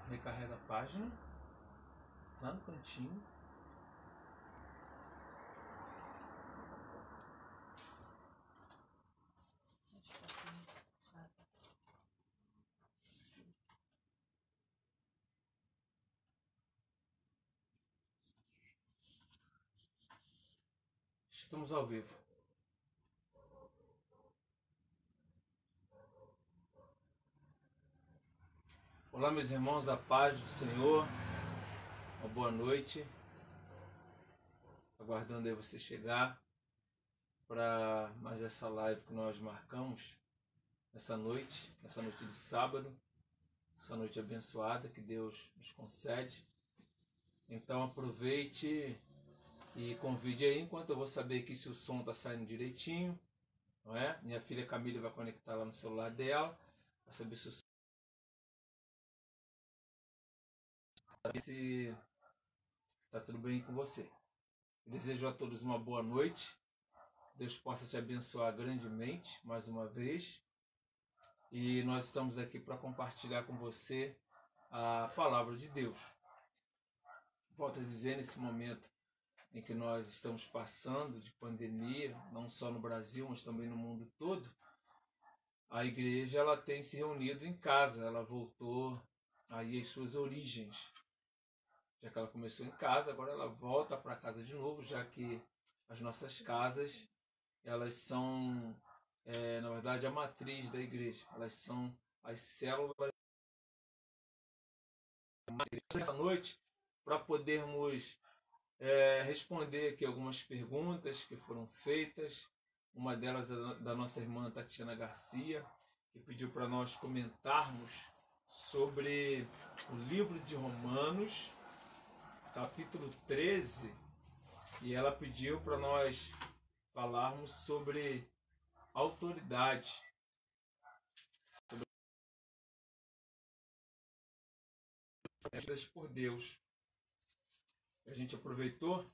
Recarrega a página, lá no cantinho. Estamos ao vivo. Olá, meus irmãos, a paz do Senhor. Uma boa noite. Aguardando aí você chegar para mais essa live que nós marcamos essa noite de sábado, essa noite abençoada que Deus nos concede. Então aproveite e convide aí, enquanto eu vou saber aqui se o som está saindo direitinho, não é? Minha filha Camila vai conectar lá no celular dela para saber se está tudo bem com você. Eu desejo a todos uma boa noite. Deus possa te abençoar grandemente mais uma vez. E nós estamos aqui para compartilhar com você a palavra de Deus. Volto a dizer, nesse momento em que nós estamos passando de pandemia, não só no Brasil, mas também no mundo todo, a igreja ela tem se reunido em casa, ela voltou aí às suas origens. Já que ela começou em casa, agora ela volta para casa de novo, já que as nossas casas, elas são, na verdade, a matriz da igreja. Elas são as células dessa noite, para podermos responder aqui algumas perguntas que foram feitas. Uma delas é da nossa irmã Tatiana Garcia, que pediu para nós comentarmos sobre o livro de Romanos, capítulo 13, e ela pediu para nós falarmos sobre autoridade, sobre por Deus. A gente aproveitou,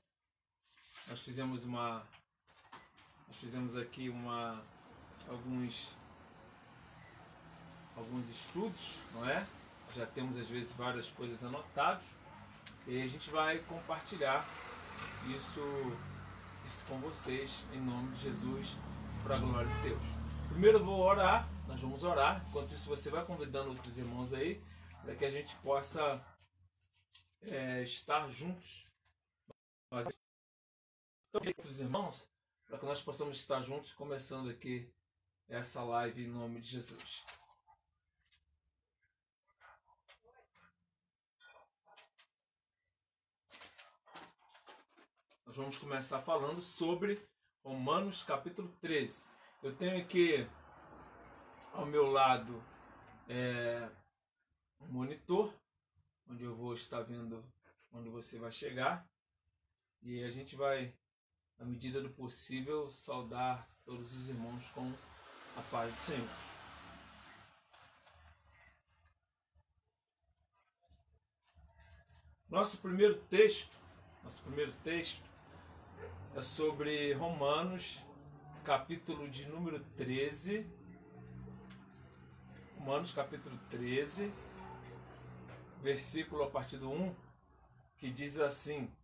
nós fizemos aqui alguns estudos, não é? Já temos às vezes várias coisas anotadas e a gente vai compartilhar isso com vocês em nome de Jesus, para a glória de Deus. Primeiro eu vou orar, nós vamos orar. Enquanto isso você vai convidando outros irmãos aí para que a gente possa estar juntos. Então, outros irmãos, para que nós possamos estar juntos, começando aqui essa live em nome de Jesus. Nós vamos começar falando sobre Romanos capítulo 13. Eu tenho aqui ao meu lado um monitor, onde eu vou estar vendo quando você vai chegar. E a gente vai, na medida do possível, saudar todos os irmãos com a paz do Senhor. Nosso primeiro texto é sobre Romanos, capítulo de número 13. Romanos, capítulo 13, versículo a partir do 1, que diz assim: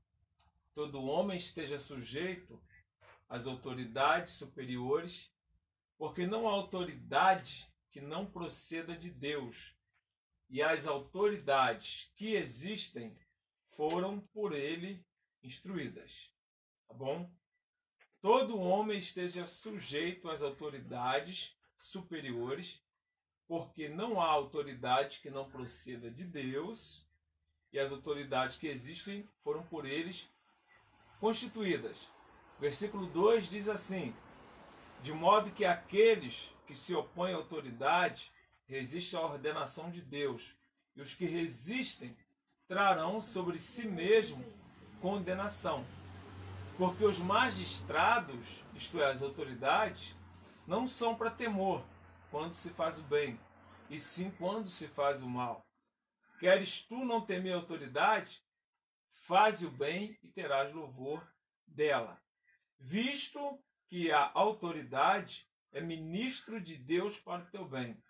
todo homem esteja sujeito às autoridades superiores, porque não há autoridade que não proceda de Deus, e as autoridades que existem foram por ele instruídas. Tá bom? Todo homem esteja sujeito às autoridades superiores, porque não há autoridade que não proceda de Deus, e as autoridades que existem foram por eles constituídas. Versículo 2 diz assim: de modo que aqueles que se opõem à autoridade resistem à ordenação de Deus, e os que resistem trarão sobre si mesmo condenação. Porque os magistrados, isto é, as autoridades, não são para temor quando se faz o bem, e sim quando se faz o mal. Queres tu não temer a autoridade? Faze o bem e terás louvor dela. Visto que a autoridade é ministro de Deus para o teu bem.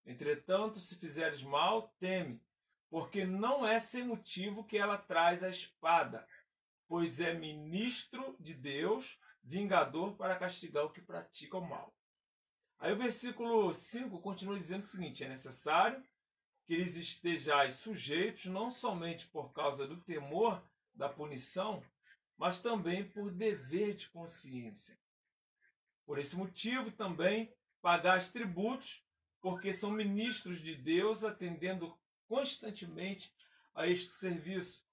Entretanto, se fizeres mal, teme, porque não é sem motivo que ela traz a espada, pois é ministro de Deus, vingador para castigar o que pratica o mal. Aí o versículo 5 continua dizendo o seguinte: é necessário que eles estejais sujeitos não somente por causa do temor da punição, mas também por dever de consciência. Por esse motivo também pagais tributos, porque são ministros de Deus, atendendo constantemente a este serviço.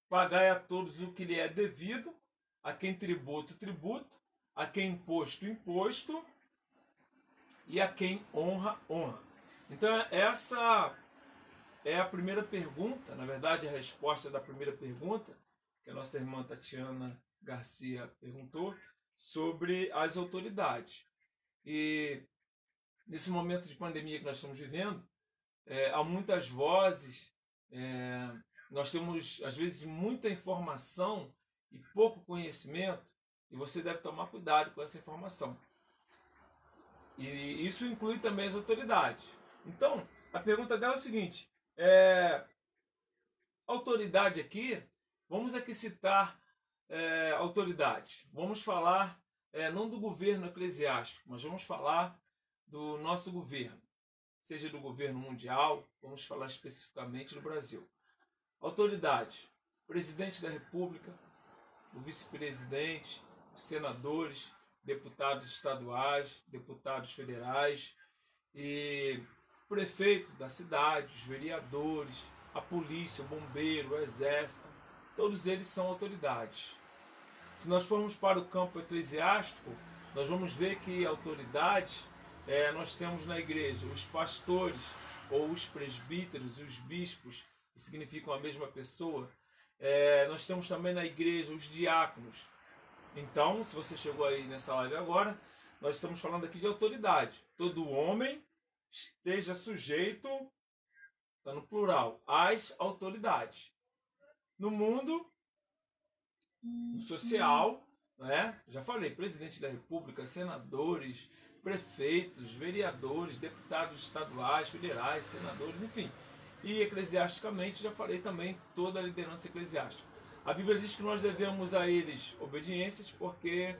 Pagai a todos o que lhe é devido, a quem tributo, tributo, a quem imposto, imposto, e a quem honra, honra. Então essa é a primeira pergunta, na verdade a resposta da primeira pergunta, que a nossa irmã Tatiana Garcia perguntou, sobre as autoridades. E nesse momento de pandemia que nós estamos vivendo, há muitas vozes, nós temos às vezes muita informação e pouco conhecimento, e você deve tomar cuidado com essa informação. E isso inclui também as autoridades. Então, a pergunta dela é o seguinte: autoridade aqui, vamos aqui citar autoridade. Vamos falar não do governo eclesiástico, mas vamos falar do nosso governo, seja do governo mundial, vamos falar especificamente do Brasil. Autoridade: presidente da República, o vice-presidente, os senadores, deputados estaduais, deputados federais e prefeito da cidade, os vereadores, a polícia, o bombeiro, o exército, todos eles são autoridades. Se nós formos para o campo eclesiástico, nós vamos ver que autoridades nós temos na igreja os pastores ou os presbíteros e os bispos, que significam a mesma pessoa. Nós temos também na igreja os diáconos. Então, se você chegou aí nessa live agora, nós estamos falando aqui de autoridade. Todo homem esteja sujeito, está no plural, às autoridades. No mundo social, já falei, presidente da República, senadores, prefeitos, vereadores, deputados estaduais, federais, senadores, enfim. E eclesiasticamente, já falei também, toda a liderança eclesiástica. A Bíblia diz que nós devemos a eles obediências porque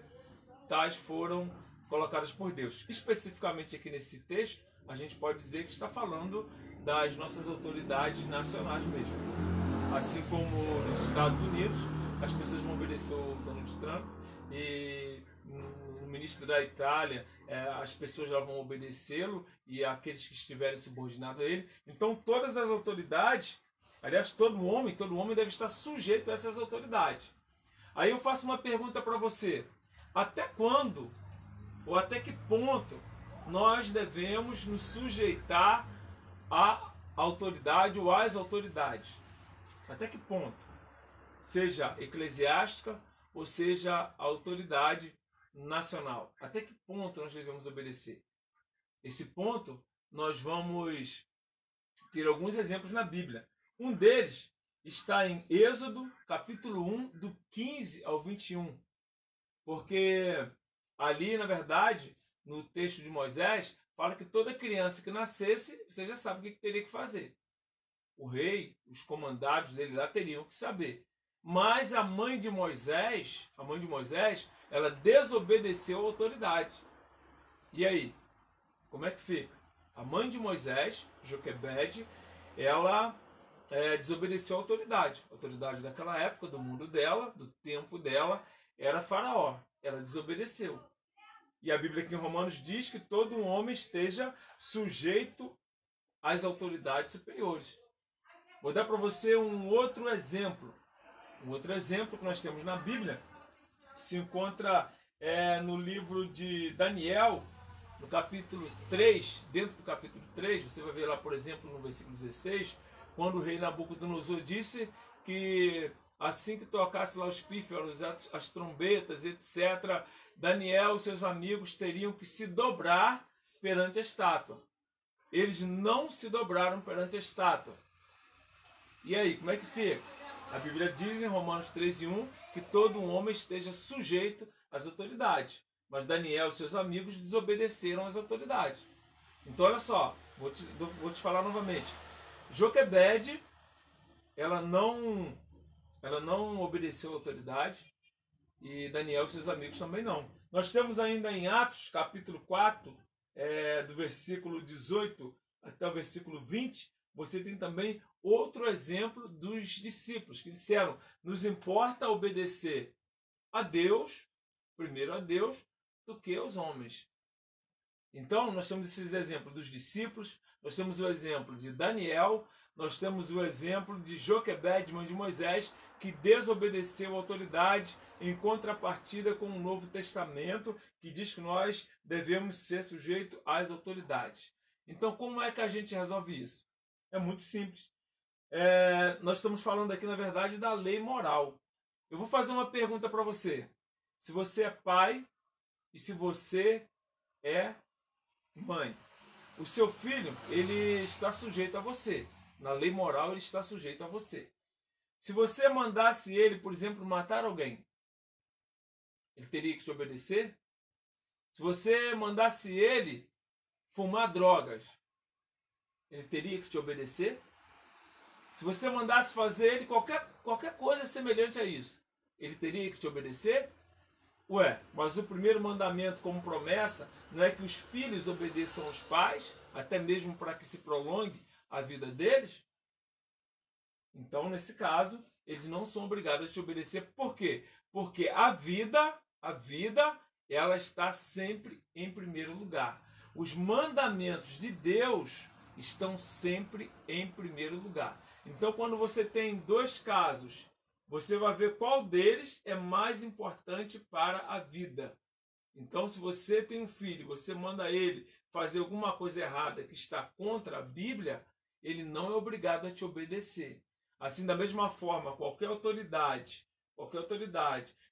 tais foram colocadas por Deus. Especificamente aqui nesse texto, a gente pode dizer que está falando das nossas autoridades nacionais mesmo. Assim como nos Estados Unidos, as pessoas vão obedecer ao Donald Trump, e no ministro da Itália, as pessoas já vão obedecê-lo, e aqueles que estiverem subordinados a ele. Então todas as autoridades, aliás, todo homem deve estar sujeito a essas autoridades. Aí eu faço uma pergunta para você: até quando, ou até que ponto, nós devemos nos sujeitar à autoridade ou às autoridades? Até que ponto? Seja eclesiástica ou seja a autoridade nacional. Até que ponto nós devemos obedecer? Esse ponto nós vamos ter alguns exemplos na Bíblia. Um deles está em Êxodo, capítulo 1, do 15 ao 21. Porque ali, na verdade, no texto de Moisés, fala que toda criança que nascesse, você já sabe o que teria que fazer. O rei, os comandados dele lá teriam que saber. Mas a mãe de Moisés, ela desobedeceu a autoridade. E aí? Como é que fica? A mãe de Moisés, Joquebede, ela desobedeceu a autoridade. A autoridade daquela época, do mundo dela, do tempo dela, era Faraó. Ela desobedeceu. E a Bíblia aqui em Romanos diz que todo homem esteja sujeito às autoridades superiores. Vou dar para você um outro exemplo. Um outro exemplo que nós temos na Bíblia se encontra no livro de Daniel, no capítulo 3, dentro do capítulo 3, você vai ver lá, por exemplo, no versículo 16, quando o rei Nabucodonosor disse que assim que tocasse lá os pífaros, as trombetas, etc., Daniel e seus amigos teriam que se dobrar perante a estátua. Eles não se dobraram perante a estátua. E aí, como é que fica? A Bíblia diz em Romanos 13:1 que todo homem esteja sujeito às autoridades. Mas Daniel e seus amigos desobedeceram às autoridades. Então olha só, vou te falar novamente. Joquebede, ela não obedeceu a autoridade, e Daniel e seus amigos também não. Nós temos ainda em Atos, capítulo 4, do versículo 18 até o versículo 20, você tem também outro exemplo dos discípulos, que disseram, nos importa obedecer a Deus, primeiro a Deus, do que aos homens. Então, nós temos esses exemplos dos discípulos, nós temos o exemplo de Daniel, nós temos o exemplo de Joquebede, mãe de Moisés, que desobedeceu a autoridade, em contrapartida com o Novo Testamento, que diz que nós devemos ser sujeitos às autoridades. Então, como é que a gente resolve isso? É muito simples. Nós estamos falando aqui, na verdade, da lei moral. Eu vou fazer uma pergunta para você. Se você é pai e se você é mãe, o seu filho, ele está sujeito a você. Na lei moral, ele está sujeito a você. Se você mandasse ele, por exemplo, matar alguém, ele teria que te obedecer? Se você mandasse ele fumar drogas, ele teria que te obedecer? Se você mandasse fazer ele qualquer coisa semelhante a isso, ele teria que te obedecer? Ué, mas o primeiro mandamento como promessa não é que os filhos obedeçam aos pais, até mesmo para que se prolongue a vida deles? Então, nesse caso, eles não são obrigados a te obedecer. Por quê? Porque a vida, ela está sempre em primeiro lugar. Os mandamentos de Deus estão sempre em primeiro lugar. Então, quando você tem dois casos, você vai ver qual deles é mais importante para a vida. Então, se você tem um filho, você manda ele fazer alguma coisa errada que está contra a Bíblia, ele não é obrigado a te obedecer. Assim, da mesma forma, qualquer autoridade,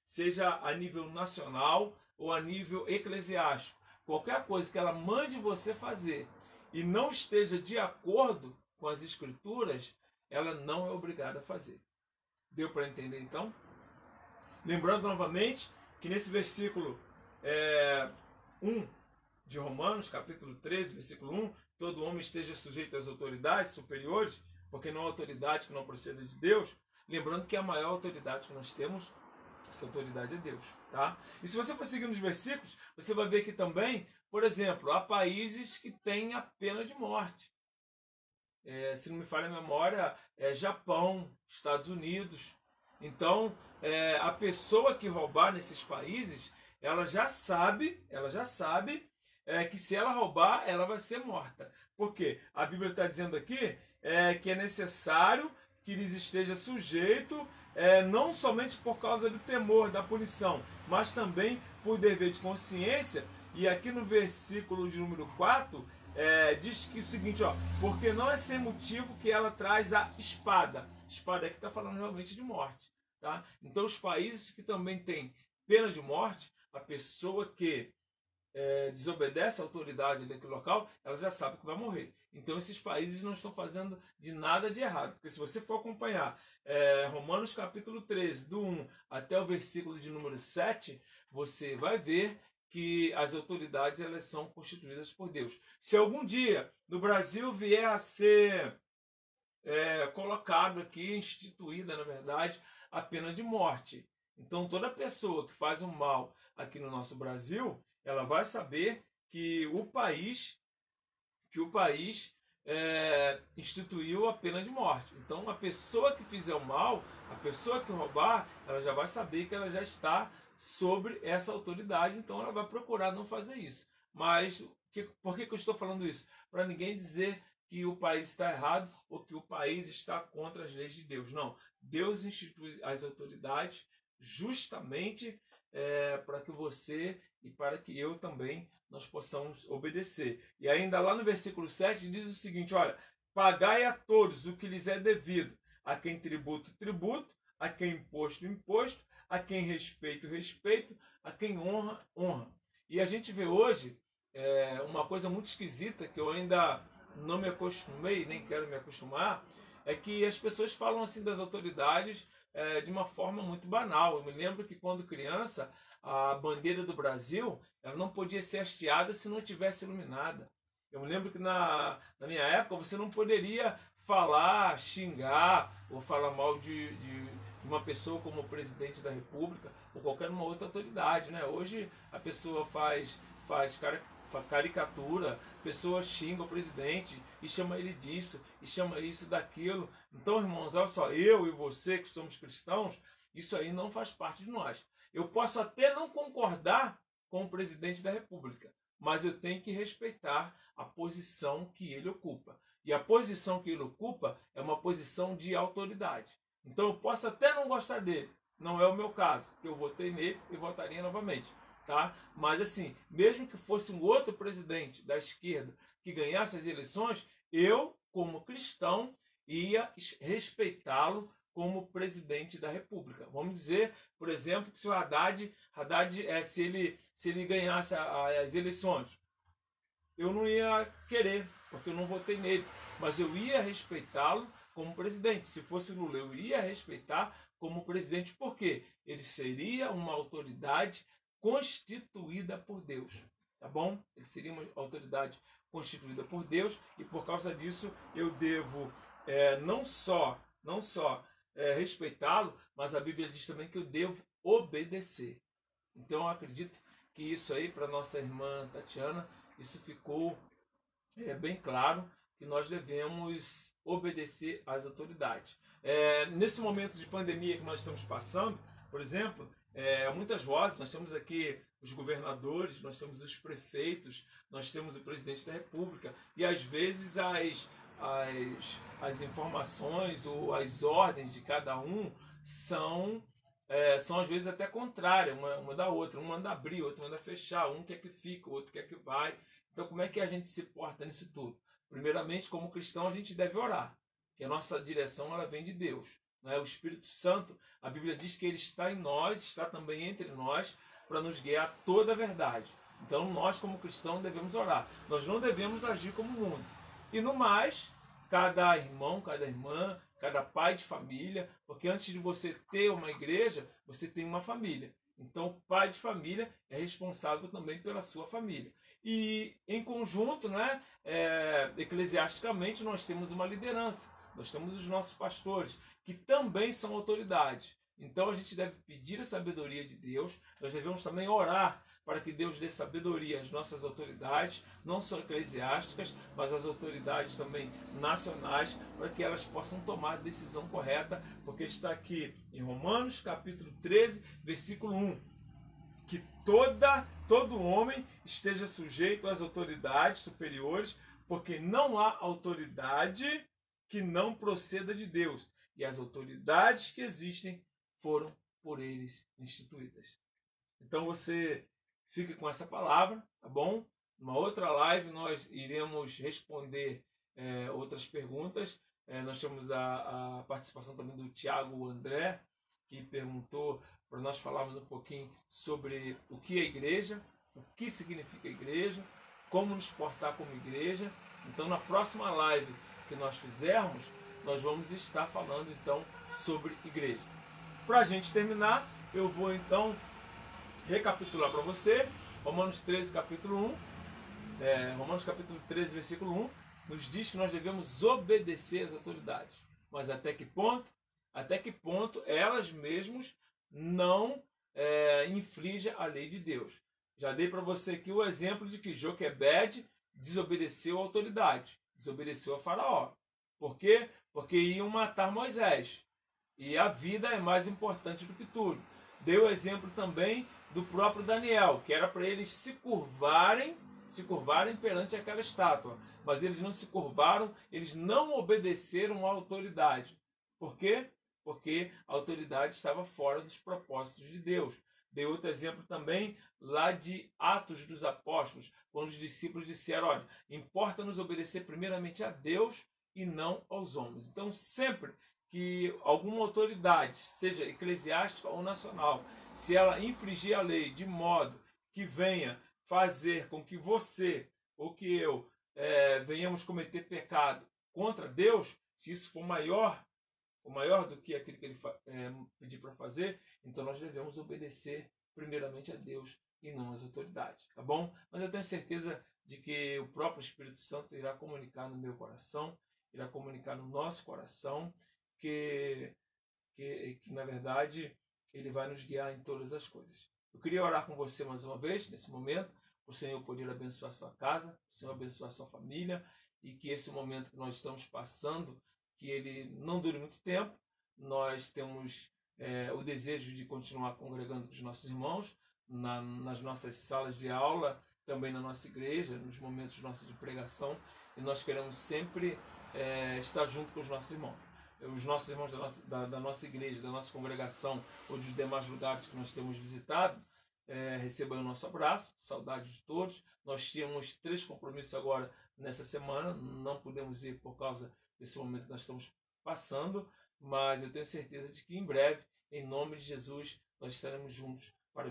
seja a nível nacional ou a nível eclesiástico, qualquer coisa que ela mande você fazer e não esteja de acordo com as Escrituras, ela não é obrigada a fazer. Deu para entender então? Lembrando novamente que nesse versículo 1 de Romanos, capítulo 13, versículo 1, todo homem esteja sujeito às autoridades superiores, porque não há autoridade que não proceda de Deus. Lembrando que a maior autoridade que nós temos, essa autoridade é Deus. Tá? E se você for seguindo os versículos, você vai ver que também, por exemplo, há países que têm a pena de morte. Se não me falha a memória, Japão, Estados Unidos. Então, a pessoa que roubar nesses países, ela já sabe que se ela roubar, ela vai ser morta. Por quê? A Bíblia está dizendo aqui que é necessário que lhes esteja sujeito, não somente por causa do temor da punição, mas também por dever de consciência. E aqui no versículo de número 4, diz que o seguinte, porque não é sem motivo que ela traz a espada. Espada aqui está falando realmente de morte. Tá? Então, os países que também têm pena de morte, a pessoa que desobedece à autoridade daquele local, ela já sabe que vai morrer. Então, esses países não estão fazendo de nada de errado. Porque se você for acompanhar Romanos capítulo 13, do 1 até o versículo de número 7, você vai ver que as autoridades elas são constituídas por Deus. Se algum dia no Brasil vier a ser colocado aqui, instituída, na verdade, a pena de morte. Então, toda pessoa que faz um mal aqui no nosso Brasil, ela vai saber que o país instituiu a pena de morte. Então, a pessoa que fizer o mal, a pessoa que roubar, ela já vai saber que ela já está sobre essa autoridade, então ela vai procurar não fazer isso. Mas por que eu estou falando isso? Para ninguém dizer que o país está errado ou que o país está contra as leis de Deus. Não. Deus institui as autoridades justamente para que você e para que eu também nós possamos obedecer. E ainda lá no versículo 7 diz o seguinte, olha, pagai a todos o que lhes é devido, a quem tributo, tributo, a quem imposto, imposto, a quem respeito, respeito, a quem honra, honra. E a gente vê hoje uma coisa muito esquisita que eu ainda não me acostumei, nem quero me acostumar, é que as pessoas falam assim das autoridades de uma forma muito banal. Eu me lembro que quando criança, a bandeira do Brasil ela não podia ser hasteada se não tivesse iluminada. Eu me lembro que na minha época você não poderia falar, xingar ou falar mal de uma pessoa como o presidente da República ou qualquer uma outra autoridade, né? Hoje a pessoa faz caricatura, a pessoa xinga o presidente e chama ele disso e chama isso daquilo. Então, irmãos, olha só, eu e você que somos cristãos, isso aí não faz parte de nós. Eu posso até não concordar com o presidente da República, mas eu tenho que respeitar a posição que ele ocupa. E a posição que ele ocupa é uma posição de autoridade. Então eu posso até não gostar dele, não é o meu caso, que eu votei nele e votaria novamente, tá? Mas assim, mesmo que fosse um outro presidente da esquerda que ganhasse as eleições, eu, como cristão, ia respeitá-lo como presidente da República. Vamos dizer, por exemplo, que se o Haddad se ele ganhasse as eleições, eu não ia querer, porque eu não votei nele, mas eu ia respeitá-lo como presidente. Se fosse Lula, eu iria respeitar como presidente, porque ele seria uma autoridade constituída por Deus, tá bom? Ele seria uma autoridade constituída por Deus e por causa disso eu devo não só respeitá-lo, mas a Bíblia diz também que eu devo obedecer. Então eu acredito que isso aí, para nossa irmã Tatiana, isso ficou bem claro, que nós devemos obedecer às autoridades. Nesse momento de pandemia que nós estamos passando, por exemplo, muitas vozes, nós temos aqui os governadores, nós temos os prefeitos, nós temos o presidente da República, e às vezes as informações ou as ordens de cada um são às vezes até contrárias uma da outra. Um manda abrir, outro manda fechar, um quer que fique, o outro quer que vai. Então como é que a gente se porta nisso tudo? Primeiramente, como cristão, a gente deve orar, que a nossa direção ela vem de Deus. Né? O Espírito Santo, a Bíblia diz que ele está em nós, está também entre nós, para nos guiar a toda a verdade. Então nós, como cristãos, devemos orar. Nós não devemos agir como o mundo. E no mais, cada irmão, cada irmã, cada pai de família, porque antes de você ter uma igreja, você tem uma família. Então o pai de família é responsável também pela sua família. E em conjunto, né, eclesiasticamente, nós temos uma liderança. Nós temos os nossos pastores, que também são autoridades. Então a gente deve pedir a sabedoria de Deus, nós devemos também orar para que Deus dê sabedoria às nossas autoridades, não só eclesiásticas, mas as autoridades também nacionais, para que elas possam tomar a decisão correta, porque está aqui em Romanos capítulo 13, versículo 1, que todo homem esteja sujeito às autoridades superiores, porque não há autoridade que não proceda de Deus, e as autoridades que existem foram por eles instituídas. Então você fique com essa palavra, tá bom? Numa outra live nós iremos responder outras perguntas. Nós temos a participação também do Tiago André, que perguntou para nós falarmos um pouquinho sobre o que é igreja, o que significa igreja, como nos portar como igreja. Então na próxima live que nós fizermos, nós vamos estar falando então sobre igreja. Para a gente terminar, eu vou então recapitular para você Romanos 13, capítulo 1. Romanos capítulo 13, versículo 1, nos diz que nós devemos obedecer às autoridades. Mas até que ponto? Até que ponto elas mesmas não infringem a lei de Deus. Já dei para você aqui o exemplo de que Joquebede desobedeceu a autoridade, desobedeceu a Faraó. Por quê? Porque iam matar Moisés. E a vida é mais importante do que tudo. Deu o exemplo também do próprio Daniel, que era para eles se curvarem perante aquela estátua. Mas eles não se curvaram, eles não obedeceram à autoridade. Por quê? Porque a autoridade estava fora dos propósitos de Deus. Dei outro exemplo também lá de Atos dos Apóstolos, quando os discípulos disseram, olha, importa-nos obedecer primeiramente a Deus e não aos homens. Então sempre que alguma autoridade, seja eclesiástica ou nacional, se ela infringir a lei de modo que venha fazer com que você ou que eu venhamos cometer pecado contra Deus, se isso for maior do que aquilo que ele pedir para fazer, então nós devemos obedecer primeiramente a Deus e não às autoridades, tá bom? Mas eu tenho certeza de que o próprio Espírito Santo irá comunicar no meu coração irá comunicar no nosso coração que na verdade Ele vai nos guiar em todas as coisas. Eu queria orar com você mais uma vez, nesse momento, para o Senhor poder abençoar a sua casa, o Senhor abençoar a sua família, e que esse momento que nós estamos passando, que ele não dure muito tempo. Nós temos o desejo de continuar congregando com os nossos irmãos, nas nossas salas de aula, também na nossa igreja, nos momentos nossos de pregação, e nós queremos sempre estar junto com os nossos irmãos. Os nossos irmãos da nossa igreja, da nossa congregação ou dos demais lugares que nós temos visitado, recebam o nosso abraço, saudade de todos. Nós tínhamos 3 compromissos agora nessa semana, não pudemos ir por causa desse momento que nós estamos passando, mas eu tenho certeza de que em breve, em nome de Jesus, nós estaremos juntos para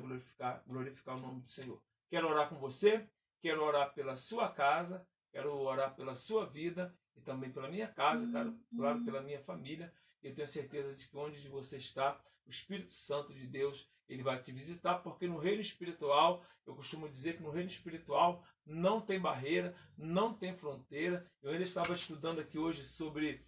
glorificar o nome do Senhor. Quero orar com você, quero orar pela sua casa, quero orar pela sua vida e também pela minha casa, claro, pela minha família. E eu tenho certeza de que onde você está, o Espírito Santo de Deus, ele vai te visitar, porque no reino espiritual, eu costumo dizer que no reino espiritual não tem barreira, não tem fronteira. Eu ainda estava estudando aqui hoje sobre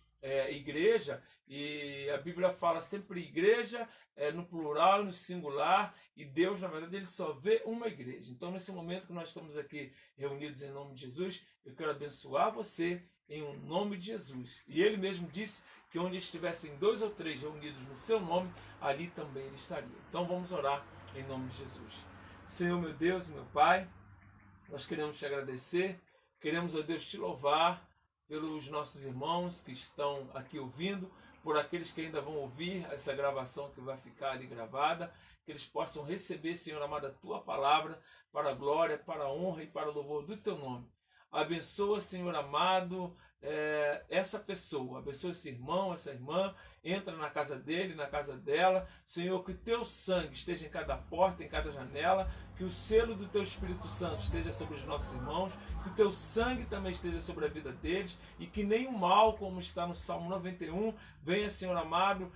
igreja, e a Bíblia fala sempre igreja no plural e no singular, e Deus, na verdade, ele só vê uma igreja. Então, nesse momento que nós estamos aqui reunidos em nome de Jesus, eu quero abençoar você em nome de Jesus. E ele mesmo disse que onde estivessem 2 ou 3 reunidos no seu nome, ali também ele estaria. Então vamos orar em nome de Jesus. Senhor, meu Deus, meu Pai, nós queremos te agradecer, queremos, ó Deus, te louvar pelos nossos irmãos que estão aqui ouvindo, por aqueles que ainda vão ouvir essa gravação que vai ficar ali gravada, que eles possam receber, Senhor amado, a tua palavra para a glória, para a honra e para o louvor do teu nome. Abençoa, Senhor amado, essa pessoa, abençoa esse irmão, essa irmã, entra na casa dele, na casa dela. Senhor, que o teu sangue esteja em cada porta, em cada janela, que o selo do teu Espírito Santo esteja sobre os nossos irmãos, que o teu sangue também esteja sobre a vida deles, e que nenhum mal, como está no Salmo 91, venha, Senhor amado,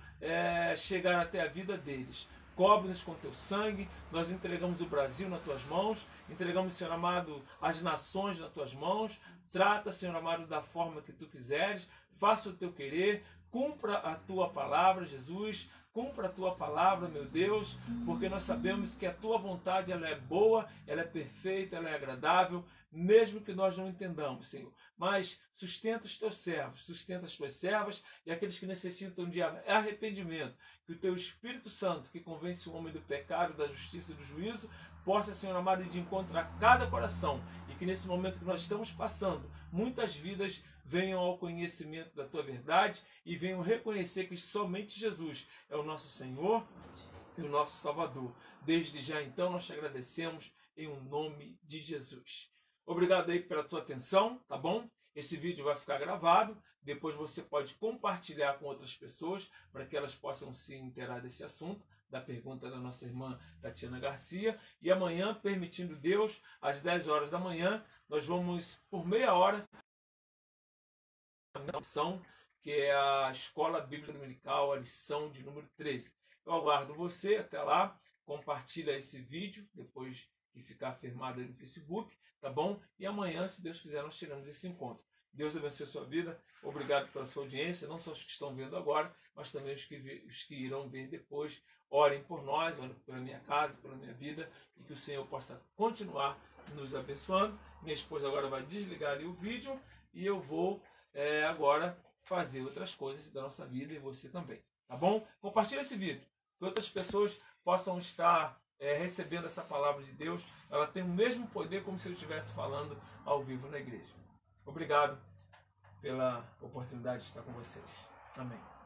chegar até a vida deles. Cobre-nos com teu sangue, nós entregamos o Brasil nas tuas mãos, entregamos, Senhor amado, as nações nas tuas mãos. Trata, Senhor amado, da forma que tu quiseres, faça o teu querer, cumpra a tua palavra, Jesus, cumpra a tua palavra, meu Deus, porque nós sabemos que a tua vontade ela é boa, ela é perfeita, ela é agradável, mesmo que nós não entendamos, Senhor. Mas sustenta os teus servos, sustenta as tuas servas e aqueles que necessitam de arrepimento, que o teu Espírito Santo, que convence o homem do pecado, da justiça e do juízo, possa, Senhor amado, ir de encontro a cada coração, e que nesse momento que nós estamos passando, muitas vidas venham ao conhecimento da tua verdade e venham reconhecer que somente Jesus é o nosso Senhor e o nosso Salvador. Desde já, então, nós te agradecemos em nome de Jesus. Obrigado aí pela tua atenção, tá bom? Esse vídeo vai ficar gravado, depois você pode compartilhar com outras pessoas para que elas possam se inteirar desse assunto, da pergunta da nossa irmã Tatiana Garcia. E amanhã, permitindo Deus, às 10 horas da manhã, nós vamos, por meia hora, a lição, que é a Escola Bíblica Dominical, a lição de número 13. Eu aguardo você, até lá, compartilha esse vídeo, depois que ficar firmado aí no Facebook, tá bom? E amanhã, se Deus quiser, nós teremos esse encontro. Deus abençoe a sua vida, obrigado pela sua audiência, não só os que estão vendo agora, mas também os que irão ver depois. Orem por nós, orem pela minha casa, pela minha vida, e que o Senhor possa continuar nos abençoando. Minha esposa agora vai desligar ali o vídeo e eu vou agora fazer outras coisas da nossa vida, e você também, tá bom? Compartilha esse vídeo, que outras pessoas possam estar recebendo essa palavra de Deus. Ela tem o mesmo poder como se eu estivesse falando ao vivo na igreja. Obrigado pela oportunidade de estar com vocês. Amém.